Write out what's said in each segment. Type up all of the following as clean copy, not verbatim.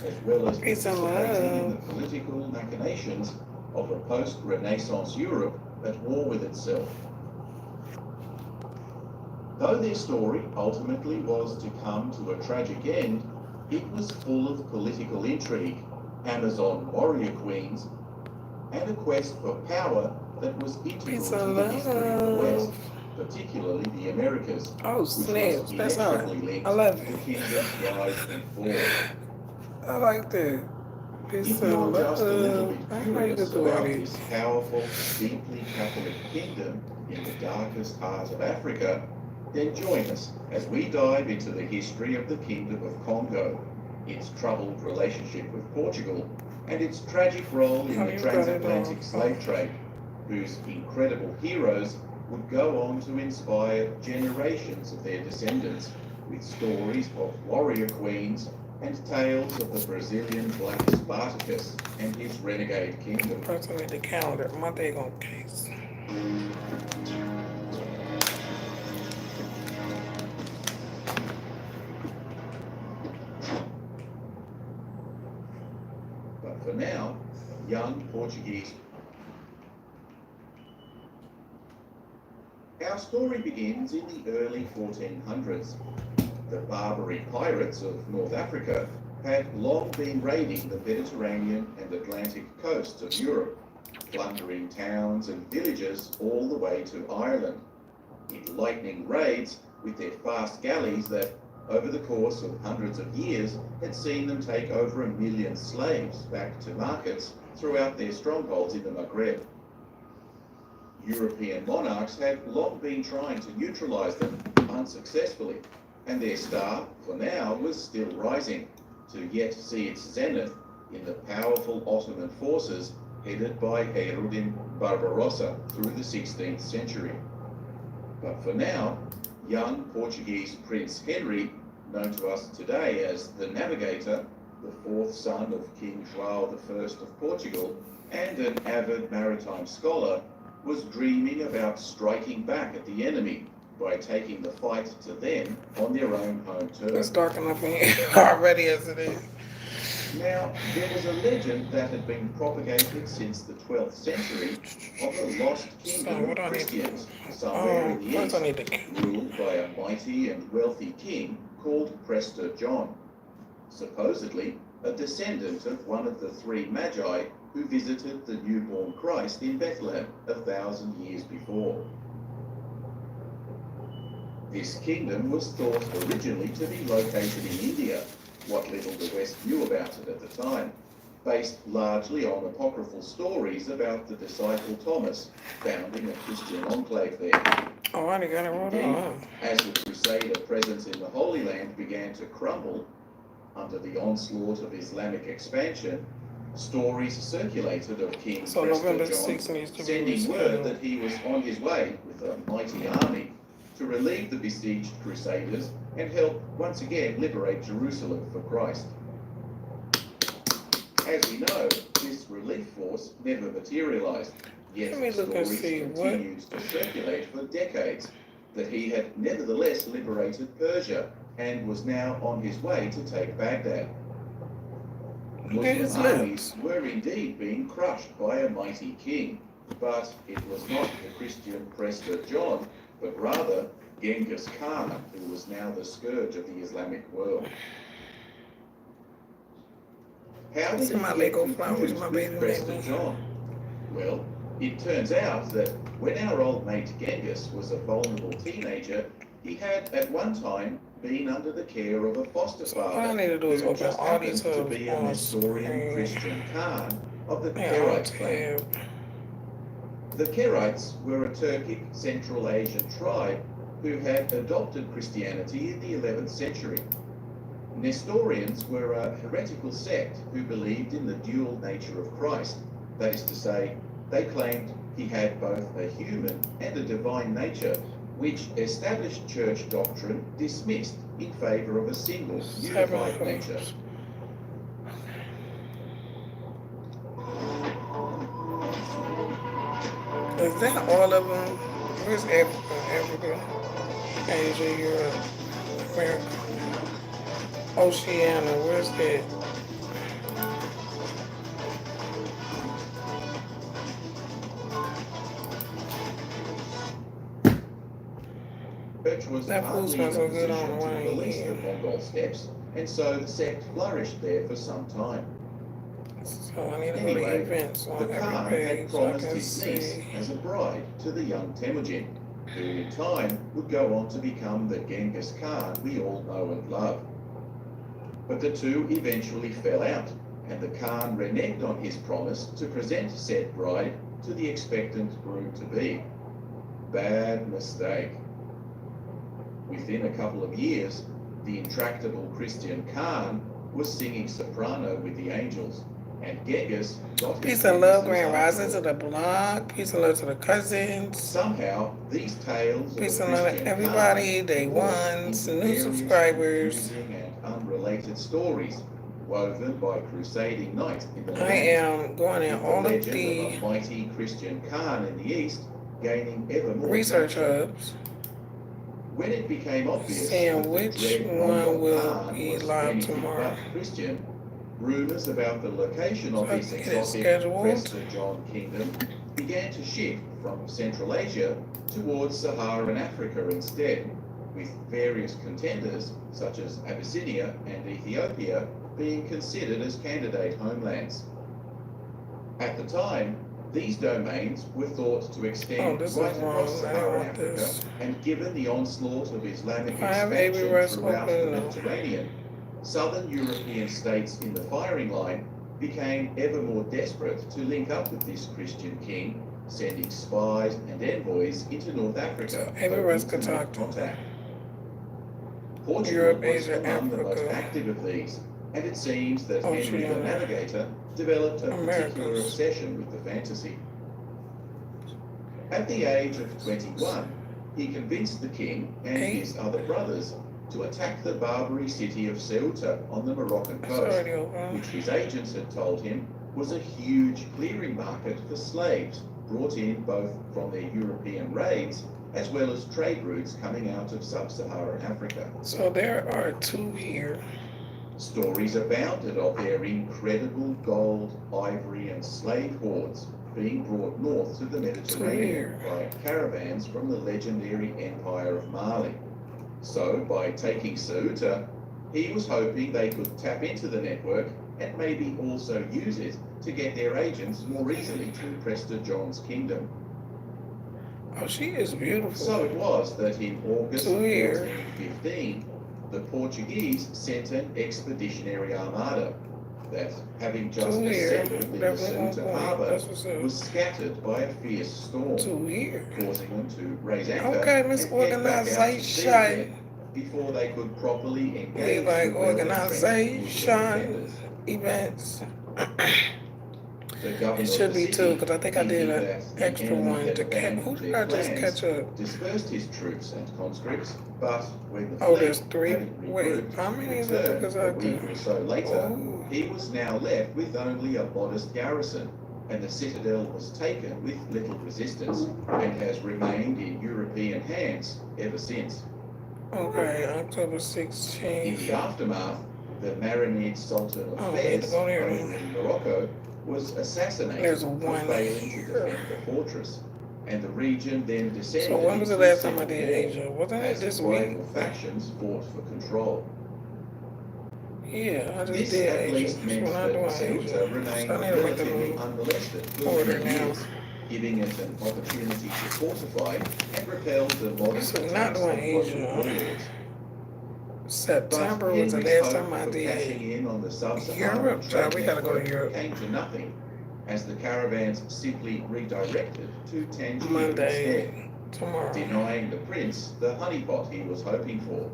as well as Peace and participating in the love. political machinations of a post-Renaissance Europe at war with itself. Though their story ultimately was to come to a tragic end, it was full of political intrigue, Amazon warrior queens, and a quest for power that was Peace integral to and the history of the West, love. particularly the Americas, Oh, which was snaps. That's hard. inexorably I linked love to the it. kingdom's rise and fall. I like that. Peace If you're and just a little love. bit I know you curious can do all about this. this powerful, deeply Catholic kingdom in the darkest heart of Africa, then join us as we dive into the history of the Kingdom of Congo, its troubled relationship with Portugal, and its tragic role in Oh, the you got it off. transatlantic Oh. slave trade, whose incredible heroes would go on to inspire generations of their descendants with stories of warrior queens and tales of the Brazilian Black Spartacus and his renegade kingdom. Person need the calendar. My day on case. But for now, young Portuguese. Our story begins in the early 1400s. The Barbary pirates of North Africa had long been raiding the Mediterranean and Atlantic coasts of Europe, plundering towns and villages all the way to Ireland. In lightning raids with their fast galleys that, over the course of hundreds of years, had seen them take over 1 million slaves back to markets throughout their strongholds in the Maghreb. European monarchs had long been trying to neutralize them unsuccessfully, and their star, for now, was still rising, to yet see its zenith in the powerful Ottoman forces headed by Hayreddin Barbarossa through the 16th century. But for now, young Portuguese Prince Henry, known to us today as the Navigator, the fourth son of King João I of Portugal, and an avid maritime scholar, was dreaming about striking back at the enemy by taking the fight to them on their own home It's turf. dark enough in here already as it is. Now, there was a legend that had been propagated since the 12th century of a lost So kingdom what do of I need to do? Christians somewhere in the First I east, need to. ruled by a mighty and wealthy king called Prester John, supposedly a descendant of one of the three magi who visited the newborn Christ in Bethlehem 1,000 years before. This kingdom was thought originally to be located in India, what little the West knew about it at the time, based largely on apocryphal stories about the disciple Thomas founding a Christian enclave there. Oh, I already got it rolled Indeed, on. as the Crusader presence in the Holy Land began to crumble under the onslaught of Islamic expansion, stories circulated of King So Prester November John 6th needs to be sending word that rescheduled. he was on his way with a mighty army to relieve the besieged Crusaders and help once again liberate Jerusalem for Christ. As we know, this relief force never materialized, yet Let me look and stories see what. continued to circulate for decades that he had nevertheless liberated Persia and was now on his way to take Baghdad. Look at his Muslim armies lips. were indeed being crushed by a mighty king, but it was not the Christian Prester John, but rather Genghis Khan, who was now the scourge of the Islamic world. How did See he my get Lego flowers confused my with baby made Prester me. John? Well, it turns out that when our old mate Genghis was a vulnerable teenager, he had at one time been under the care of a foster So all I father need to do is who open just all these happened to hubs be a on Nestorian screen. Christian Khan of the Yeah, on Karaite clan. tab. The Karaites were a Turkic Central Asian tribe who had adopted Christianity in the 11th century. Nestorians were a heretical sect who believed in the dual nature of Christ. That is to say, they claimed he had both a human and a divine nature, which established church doctrine dismissed in favor of a single, 7 unified nature. hubs. Is that all of them? Where's Africa? Africa, Asia, Europe, America, Oceania. Where's that? was That food hardly in smells a so good position on to the wine police the here. Mongol steppes, and so the sect flourished there for some time. So I need to go to Anyway, events the on every Khan page had so I promised can his niece see. as a bride to the young Temujin, who in time would go on to become the Genghis Khan we all know and love. But the two eventually fell out, and the Khan reneged on his promise to present said bride to the expectant groom-to-be. Bad mistake. Within a couple of years, the intractable Christian Khan was singing soprano with the angels, and Genghis got his Peace and love, Pegasus Grand after Rising to all. the blog. Peace and love to the cousins. Somehow, these tales of a Peace and love to Christian everybody. Khan Day morphed ones, into new various subscribers. confusing and unrelated stories woven by crusading knights in the I Levant, am going in with the all of legend of the a mighty Christian Khan in the east gaining ever more research traction. hubs, When it became obvious that seeing the which dread one Mongol will Khan be was live anything tomorrow. but Christian, rumors about the location So of I his can get it exotic scheduled. Prester John kingdom began to shift from Central Asia towards Saharan Africa instead, with various contenders such as Abyssinia and Ethiopia being considered as candidate homelands. At the time, these domains were thought to Oh, extend this is right across wrong. I didn't Saharan want Africa, this. and given the onslaught of Islamic I have AB expansion Rest throughout the open. No. Mediterranean, southern European states in the firing line became ever more desperate to link up with this Christian king, sending spies and envoys into North Africa So AB hoping Rest to could make talk to contact. Portugal Europe, was Asia, among the most Africa, active of these, and it seems that Henry the Oceania, Navigator developed a particular Americas. obsession with the fantasy. At the age of 21, he convinced the king and 8. his other brothers to attack the Barbary city of Ceuta on the Moroccan It's coast, already open. which his agents had told him was a huge clearing market for slaves brought in both from their European raids as well as trade routes coming out of sub-Saharan Africa. So there are 2 here. Stories abounded of their incredible gold, ivory, and slave hoards being brought north to the Mediterranean by caravans from the legendary Empire of Mali. So, by taking Ceuta, he was hoping they could tap into the network and maybe also use it to get their agents more easily to Prester John's kingdom. Oh, she is beautiful. So it was that in August 2 here. 1415, the Portuguese sent an expeditionary armada that, having just 2 here. assembled in the Definitely on Ceuta point. harbour, That's what's up. was scattered by a fierce storm, 2 here. causing them to raise anchor Okay, Miss and head back out to sea Organization. again before they could properly engage We like the well-entrenched Muslim organization defenders. events. The governor It of should the be city, 2 because I think I did thinking an that the extra enemy one had to catch. abandoned Who did their I just plans, catch up? dispersed his troops and conscripts, but when the Oh, fleet, there's 3. having Wait, regrouped, how many is it? returned Because a I week could. or so later, Oh, he was now left with only a modest garrison, and the citadel was taken with little resistance and has remained in European hands ever since. okay. October In 16th. the aftermath, the Marinid Sultan of Oh, we need to Fez, go there over then. in Morocco, was assassinated There's for 1 failing to here. defend the fortress, and the region then descended So when was the into last time I civil did war Asia? Wasn't it as this the week? rival factions fought for control. Yeah, I just This did at Asia. least So meant we're not that doing Ceuta Asia. remained So I need to make a relatively new unmolested for a order few now. years, giving it an opportunity to fortify and repel the modern So we're not attacks doing of local Asia. warlords. But September was the Henry's last hope time I for did cashing in on the sub-Saharan Europe. So trade we gotta go to network Europe came to nothing, as the caravans simply redirected to Tangier instead, Monday, tomorrow. denying the prince the honeypot he was hoping for.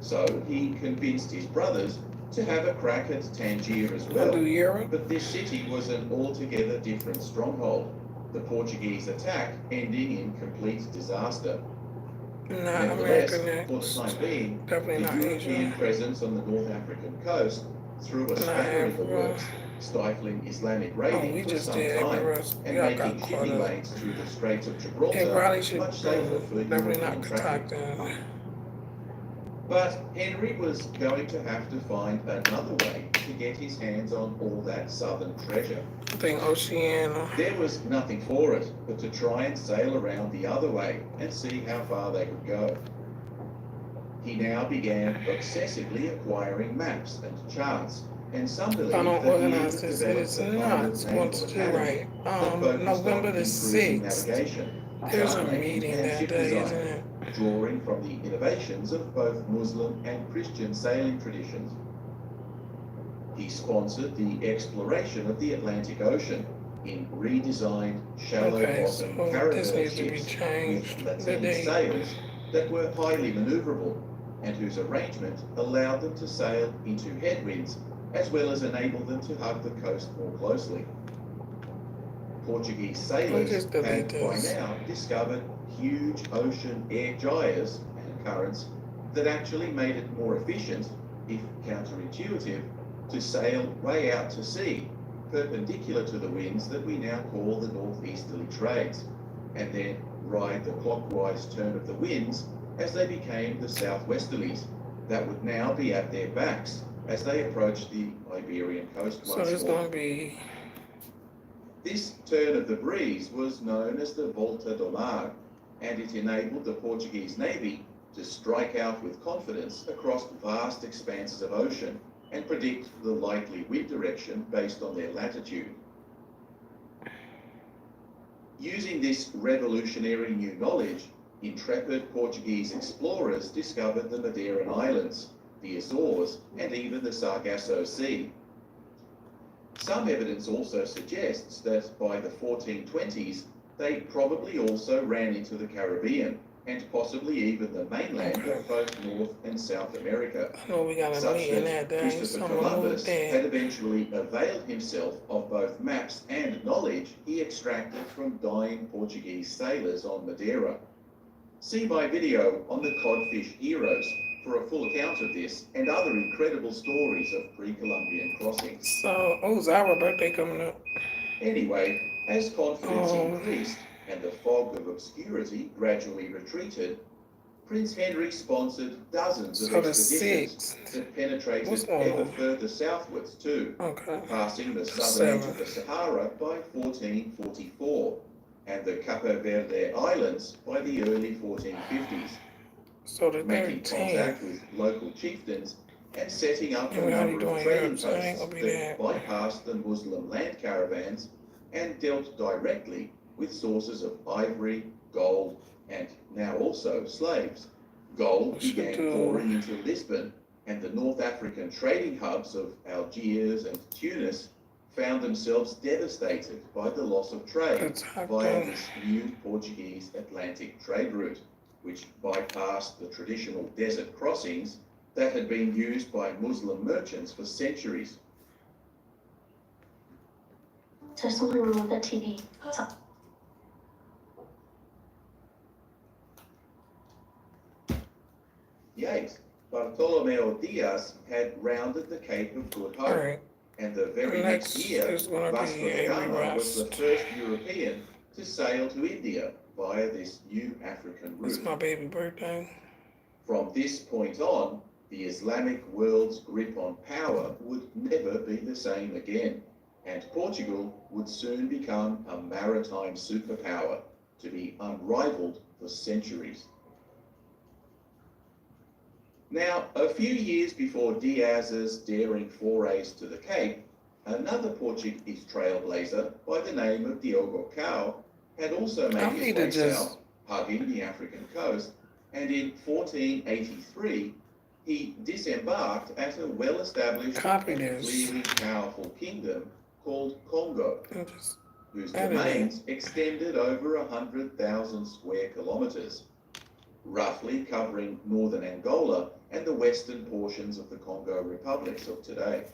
So he convinced his brothers to have a crack at Tangier as I'll do well. Europe. But this city was an altogether different stronghold, the Portuguese attack ending in complete disaster. Not Nevertheless, America for the next. time being, Definitely the not European Asia. presence on the North African coast threw a Not spanner in the Africa. works, stifling Islamic Oh, raiding we for just some did every time rest. and Y'all making got caught shipping up. lanes through the Straits of It Gibraltar probably should much safer for definitely European not traffic. contact them. But Henry was going to have to find another way to get his hands on all that southern treasure. I think Oceania. There was nothing for it but to try and sail around the other way and see how far they could go. He now began obsessively acquiring maps and charts, and some believe I don't that he organize even this. developed It's a not final want to naval do academy right. that focused November on the improving 6th. navigation, There's a charting, meeting and that ship day, design, isn't it? drawing from the innovations of both Muslim and Christian sailing traditions. He sponsored the exploration of the Atlantic Ocean in redesigned Okay, shallow-bottom so caravel this needs to be ships changed. with The lateen date. sails that were highly maneuverable and whose arrangement allowed them to sail into headwinds as well as enable them to hug the coast more closely. Portuguese sailors just delete had by this. now discovered huge ocean air gyres and currents that actually made it more efficient, if counterintuitive, to sail way out to sea, perpendicular to the winds that we now call the northeasterly trades, and then ride the clockwise turn of the winds as they became the southwesterlies that would now be at their backs as they approached the Iberian coast So once it's more. going to be This turn of the breeze was known as the Volta do Mar, and it enabled the Portuguese Navy to strike out with confidence across vast expanses of ocean and predict the likely wind direction based on their latitude. Using this revolutionary new knowledge, intrepid Portuguese explorers discovered the Madeiran Islands, the Azores, and even the Sargasso Sea. Some evidence also suggests that by the 1420s, they probably also ran into the Caribbean and possibly even the mainland of both North and South America, I know we got a such meeting that that day, so Christopher I'm going to move Columbus had that. eventually availed himself of both maps and knowledge he extracted from dying Portuguese sailors on Madeira. See my video on the Codfish Heroes for a full account of this and other incredible stories of pre-Columbian crossings. So, oh, Zara birthday coming up. Anyway, as confidence Oh. increased and the fog of obscurity gradually retreated, Prince Henry sponsored dozens of So the expeditions 6th. that penetrated What's going ever on? further southwards too, Okay. passing the southern edge 7. of the Sahara by 1444 and the Cape Verde Islands by the early 1450s, So the making 13th. contact with local chieftains and setting up a We already number of doing trading Europe, so it ain't posts gonna be that that. bypassed the Muslim land caravans and dealt directly with sources of ivory, gold, and now also slaves. Gold Should began do- pouring into Lisbon, and the North African trading hubs of Algiers and Tunis found themselves devastated by the loss of trade That's via happening. this new Portuguese Atlantic trade route, which bypassed the traditional desert crossings that had been used by Muslim merchants for centuries. So someone remove the TV. So, Yet, Bartolomeo Diaz had rounded the Cape of Good Hope, Alright. and the very Next next year, is gonna Vasco be da a Gama was the rest. first European to sail to India via this new African It's route. my baby birthday. From this point on, the Islamic world's grip on power would never be the same again, and Portugal would soon become a maritime superpower to be unrivaled for centuries. Now, a few years before Diaz's daring forays to the Cape, another Portuguese trailblazer by the name of Diogo Cao had also I made his need to way just- south, hugging the African coast, and in 1483, he disembarked at a well-established Copy and this. clearly powerful kingdom called Congo, And just whose edit it. domains extended over 100,000 square kilometers, roughly covering northern Angola and the western portions of the Congo republics of today.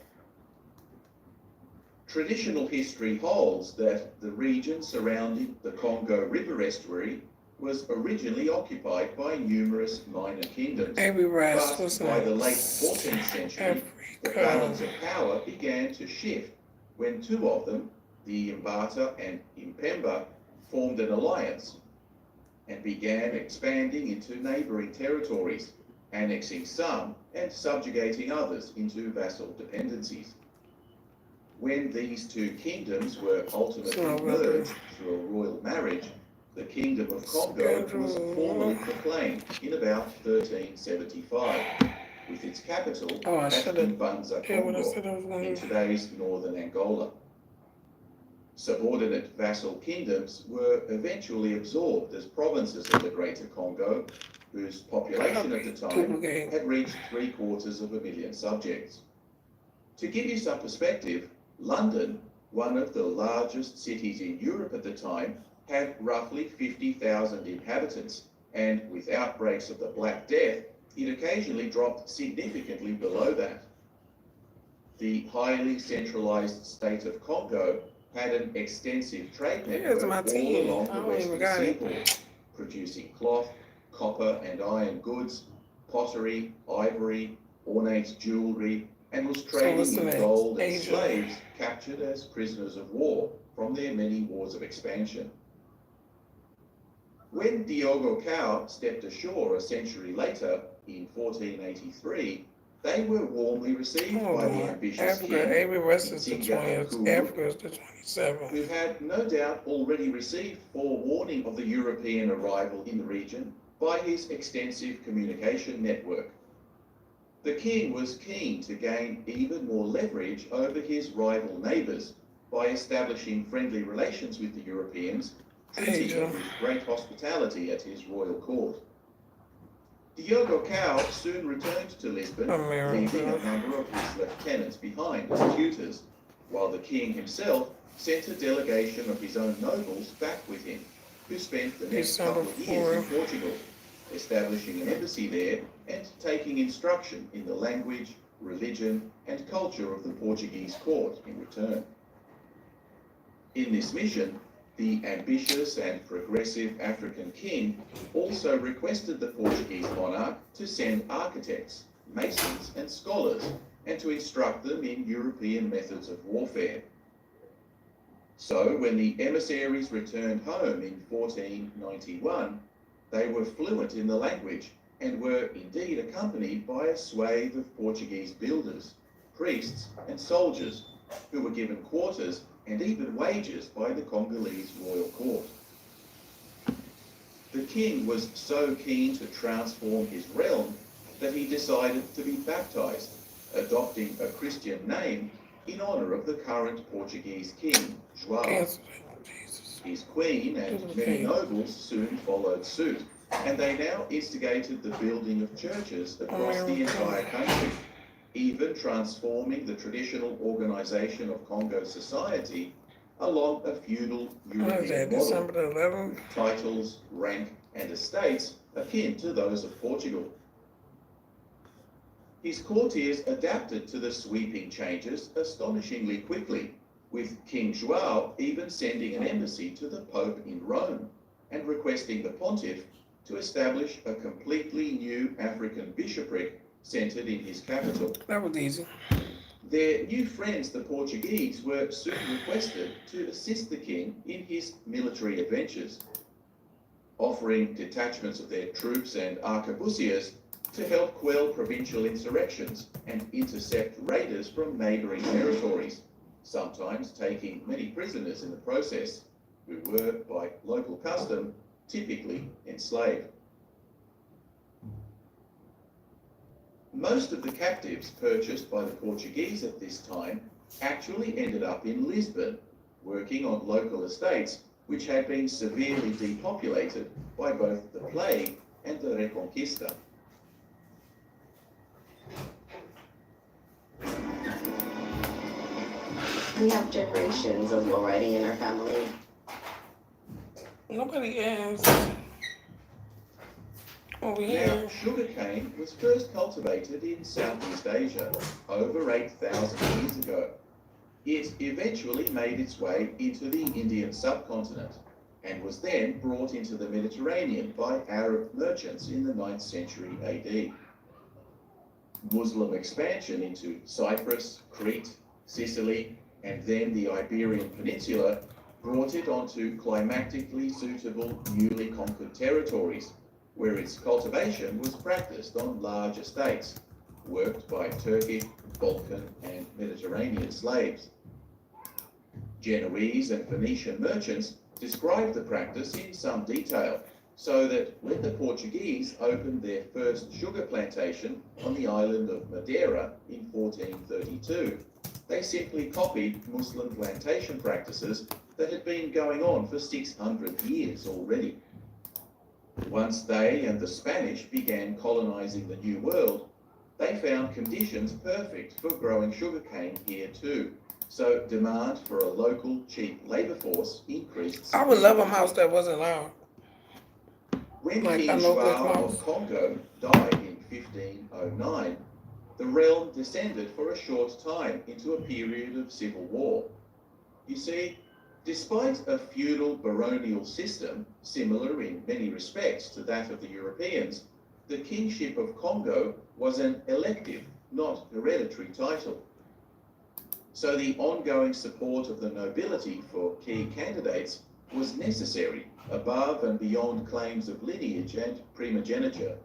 Traditional history holds that the region surrounding the Congo River estuary was originally occupied by numerous minor kingdoms, every rest but was by the late next. 14th century, the Africa. balance of power began to shift when two of them, the Imbata and Impemba, formed an alliance and began expanding into neighboring territories, annexing some and subjugating others into vassal dependencies. When these two kingdoms were ultimately So, merged through a royal marriage, the Kingdom of Congo was formally proclaimed in about 1375, with its capital Oh, I at should have. Mbanza Yeah, what I Congo, said I was going in to. today's northern Angola. Subordinate vassal kingdoms were eventually absorbed as provinces of the Greater Congo, whose population at the time Duplicate. had reached 750,000 subjects. To give you some perspective, London, one of the largest cities in Europe at the time, had roughly 50,000 inhabitants, and with outbreaks of the Black Death, it occasionally dropped significantly below that. The highly centralized state of Congo had an extensive trade Here's network my all team. along I the don't western even got it. seaboard, producing cloth, copper and iron goods, pottery, ivory, ornate jewelry, and was trading what's the in next? gold and Asia. slaves captured as prisoners of war from their many wars of expansion. When Diogo Cao stepped ashore a century later, in 1483, they were warmly received Oh, by the boy. ambitious Africa, king, every rest is the Nsinga 20th. Nkubu, Africa is the 27th. who had no doubt already received forewarning of the European arrival in the region by his extensive communication network. The king was keen to gain even more leverage over his rival neighbours by establishing friendly relations with the Europeans, treating them with great hospitality at his royal court. Diogo Cao soon returned to Lisbon, leaving a number of his lieutenants behind as tutors, while the king himself sent a delegation of his own nobles back with him, who spent the next couple of years in Portugal, establishing an embassy there and taking instruction in the language, religion, and culture of the Portuguese court in return. In this mission, the ambitious and progressive African king also requested the Portuguese monarch to send architects, masons, and scholars, and to instruct them in European methods of warfare. So, when the emissaries returned home in 1491, they were fluent in the language and were indeed accompanied by a swathe of Portuguese builders, priests, and soldiers who were given quarters and even wages by the Congolese royal court. The king was so keen to transform his realm that he decided to be baptized, adopting a Christian name in honor of the current Portuguese king, João. His queen and many nobles soon followed suit, and they now instigated the building of churches across the entire country, even transforming the traditional organization of Congo society along a feudal European model, with titles, rank, and estates akin to those of Portugal. His courtiers adapted to the sweeping changes astonishingly quickly, with King João even sending an embassy to the Pope in Rome and requesting the pontiff to establish a completely new African bishopric centered in his capital. That was easy. Their new friends, the Portuguese, were soon requested to assist the king in his military adventures, offering detachments of their troops and arquebusiers to help quell provincial insurrections and intercept raiders from neighbouring territories, sometimes taking many prisoners in the process, who were, by local custom, typically enslaved. Most of the captives purchased by the Portuguese at this time actually ended up in Lisbon, working on local estates which had been severely depopulated by both the plague and the Reconquista. We have generations of low writing in our family. Nobody asked. Over here. Now, sugarcane was first cultivated in Southeast Asia over 8,000 years ago. It eventually made its way into the Indian subcontinent and was then brought into the Mediterranean by Arab merchants in the 9th century AD. Muslim expansion into Cyprus, Crete, Sicily, and then the Iberian Peninsula brought it onto climatically suitable newly conquered territories, where its cultivation was practiced on large estates, worked by Turkic, Balkan, and Mediterranean slaves. Genoese and Venetian merchants described the practice in some detail, so that when the Portuguese opened their first sugar plantation on the island of Madeira in 1432, they simply copied Muslim plantation practices that had been going on for 600 years already. Once they and the Spanish began colonizing the New World, they found conditions perfect for growing sugarcane here too. So demand for a local cheap labour force increased. I would love a house that wasn't loud. When Like King a local João house. of Congo died in 1509, the realm descended for a short time into a period of civil war. You see, despite a feudal baronial system, similar in many respects to that of the Europeans, the kingship of Congo was an elective, not hereditary title. So the ongoing support of the nobility for key candidates was necessary above and beyond claims of lineage and primogeniture,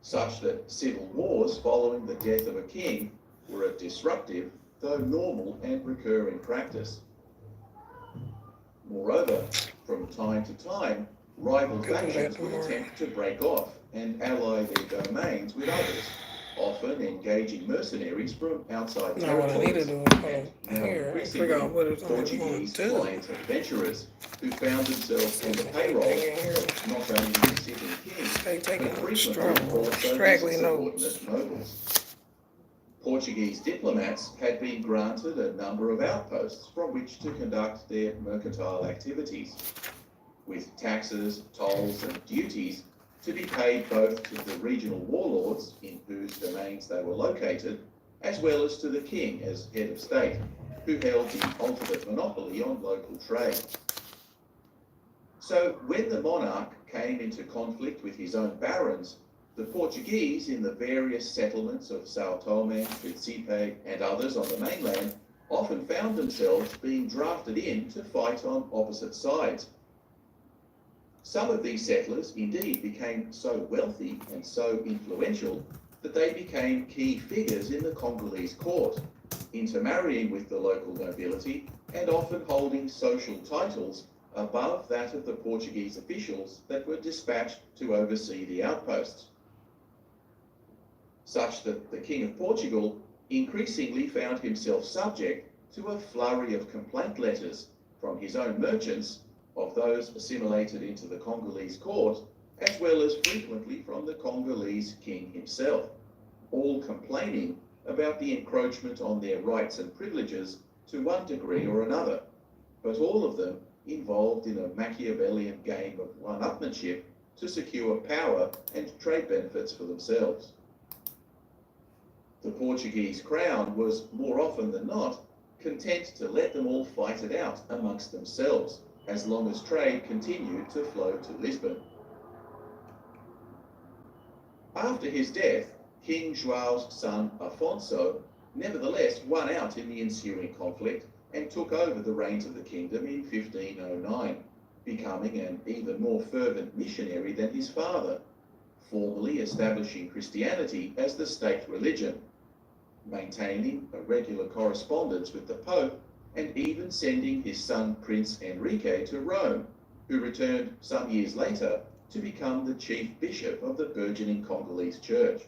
such that civil wars following the death of a king were a disruptive, though normal and recurring practice. Moreover, from time to time, rival factions would attempt to break off and ally their domains with others, often engaging mercenaries from outside No, what I need to territories, do is go and now here and increasingly figure out what it's going Portuguese to do. client adventurers who found themselves on the payroll of not only the sitting king, They taking but frequently struggle, also straggly his notes. subordinate nobles. Portuguese diplomats had been granted a number of outposts from which to conduct their mercantile activities, with taxes, tolls and duties to be paid both to the regional warlords in whose domains they were located, as well as to the king as head of state, who held the ultimate monopoly on local trade. So when the monarch came into conflict with his own barons, the Portuguese in the various settlements of Sao Tome, Principe and others on the mainland often found themselves being drafted in to fight on opposite sides. Some of these settlers indeed became so wealthy and so influential that they became key figures in the Congolese court, intermarrying with the local nobility and often holding social titles above that of the Portuguese officials that were dispatched to oversee the outposts, such that the King of Portugal increasingly found himself subject to a flurry of complaint letters from his own merchants, of those assimilated into the Congolese court, as well as frequently from the Congolese king himself, all complaining about the encroachment on their rights and privileges to one degree or another, but all of them involved in a Machiavellian game of one-upmanship to secure power and trade benefits for themselves. The Portuguese crown was, more often than not, content to let them all fight it out amongst themselves, as long as trade continued to flow to Lisbon. After his death, King João's son Afonso nevertheless won out in the ensuing conflict and took over the reins of the kingdom in 1509, becoming an even more fervent missionary than his father, formally establishing Christianity as the state religion, maintaining a regular correspondence with the Pope, and even sending his son Prince Henrique to Rome, who returned some years later to become the chief bishop of the burgeoning Congolese church.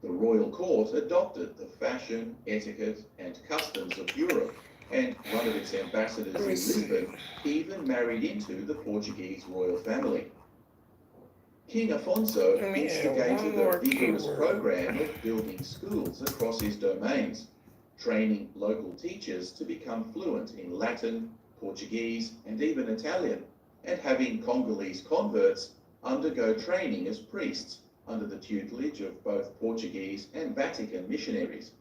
The royal court adopted the fashion, etiquette, and customs of Europe, and one of its ambassadors in Lisbon even married into the Portuguese royal family. King Afonso instigated a vigorous program of building schools across his domains, training local teachers to become fluent in Latin, Portuguese, and even Italian, and having Congolese converts undergo training as priests under the tutelage of both Portuguese and Vatican missionaries.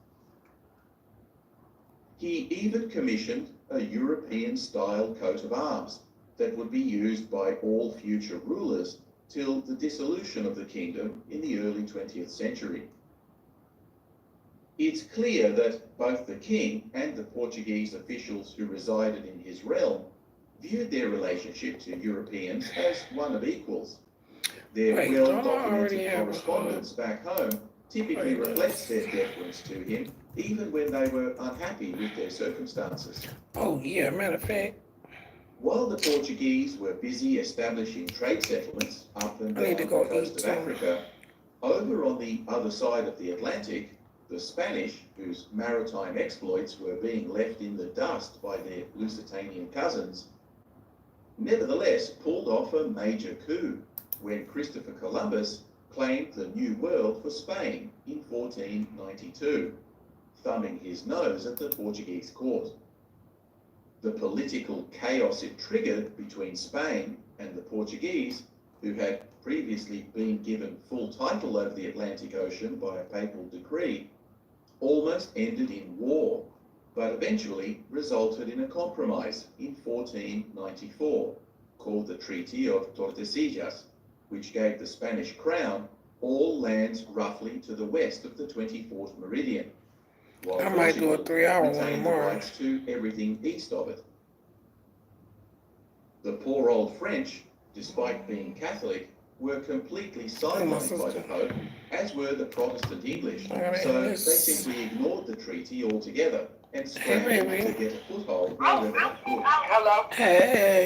He even commissioned a European-style coat of arms that would be used by all future rulers till the dissolution of the kingdom in the early 20th century. It's clear that both the king and the Portuguese officials who resided in his realm viewed their relationship to Europeans as one of equals. Their well-documented correspondence back home typically reflects their deference to him even when they were unhappy with their circumstances. Oh yeah, matter of fact, While the Portuguese were busy establishing trade settlements up and I need down to the go coast eat of too. Africa, over on the other side of the Atlantic, the Spanish, whose maritime exploits were being left in the dust by their Lusitanian cousins, nevertheless pulled off a major coup when Christopher Columbus claimed the New World for Spain in 1492, thumbing his nose at the Portuguese court. The political chaos it triggered between Spain and the Portuguese, who had previously been given full title over the Atlantic Ocean by a papal decree, almost ended in war, but eventually resulted in a compromise in 1494, called the Treaty of Tordesillas, which gave the Spanish crown all lands roughly to the west of the 24th meridian, while I might do a Portugal 3-hour one retained the tomorrow. rights to everything east of it. The poor old French, despite being Catholic, were completely sidelined by the sister. Pope, as were the Protestant English, I gotta so end they this. simply ignored the treaty altogether and Hey, scrambled baby. to get a foothold wherever they could. Hey.